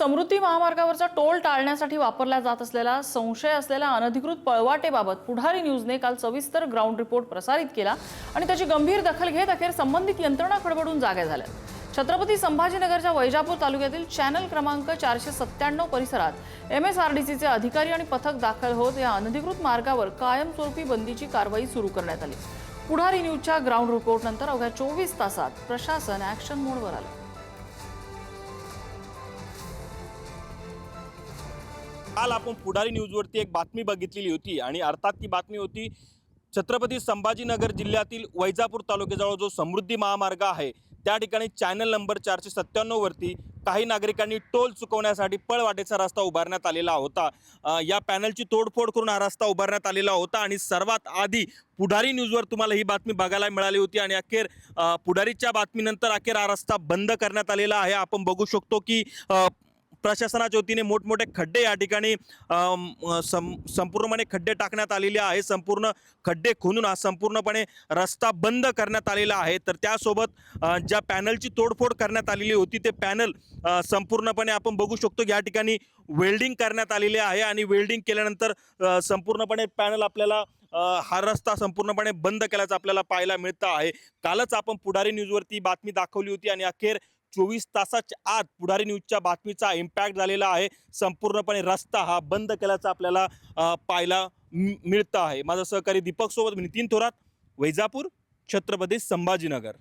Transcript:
समृद्धी महामार्गावरचा टोल टाळण्यासाठी वापरला जात असलेला संशय असलेल्या अनधिकृत पळवाटेबाबत पुढारी न्यूजने काल सविस्तर ग्राउंड रिपोर्ट प्रसारित केला आणि त्याची गंभीर दखल घेत अखेर संबंधित यंत्रणा खडबडून जाग्या झाल्या। छत्रपती संभाजीनगरच्या वैजापूर तालुक्यातील चॅनल क्रमांक 497 परिसरात MSRDCचे अधिकारी आणि पथक दाखल होत या अनधिकृत मार्गावर कायमस्वरूपी बंदीची कारवाई सुरू करण्यात आली। पुढारी न्यूजच्या ग्राउंड रिपोर्ट नंतर अवघ्या 24 तासात प्रशासन ॲक्शन मोडवर आलं। काल आपण पुढारी न्यूजवरती एक बातमी बघितलेली होती आणि अर्थात ती बातमी होती छत्रपती संभाजीनगर जिल्ह्यातील वैजापूर तालुक्याजवळ जो समृद्धी महामार्ग आहे त्या ठिकाणी चॅनल नंबर 497 वरती काही नागरिकांनी टोल चुकवण्यासाठी पळवाटेचा रस्ता उभारण्यात आलेला होता। या पॅनलची तोडफोड करून हा रस्ता उभारण्यात आलेला होता आणि सर्वात आधी पुढारी न्यूजवर तुम्हाला ही बातमी बघायला मिळाली होती आणि अखेर पुढारीच्या बातमीनंतर अखेर हा रस्ता बंद करण्यात आलेला आहे। आपण बघू शकतो की प्रशासनाच्या वतीने मोठमोठे खड्डे या ठिकाणी संपूर्णपणे खड्डे टाकण्यात आलेले आहे। संपूर्ण खड्डे खोदून हा संपूर्णपणे रस्ता बंद करण्यात आलेला आहे। तर त्यासोबत ज्या पॅनलची तोडफोड करण्यात आलेली होती ते पॅनल संपूर्णपणे आपण बघू शकतो या ठिकाणी वेल्डिंग करण्यात आलेले आहे आणि वेल्डिंग केल्यानंतर संपूर्णपणे पॅनल आपल्याला हा रस्ता संपूर्णपणे बंद केल्याचं आपल्याला पाहायला मिळतं आहे। कालच आपण पुढारी न्यूजवरती बातमी दाखवली होती आणि अखेर 24 तासाच्या आत पुढारी न्यूजच्या बातमीचा इम्पॅक्ट झालेला आहे। संपूर्णपणे रस्ता हा बंद केल्याचं आपल्याला पाहायला मिळतं आहे। माझा सहकारी दीपक सोबत मी नितीन थोरात, वैजापूर, छत्रपती संभाजीनगर।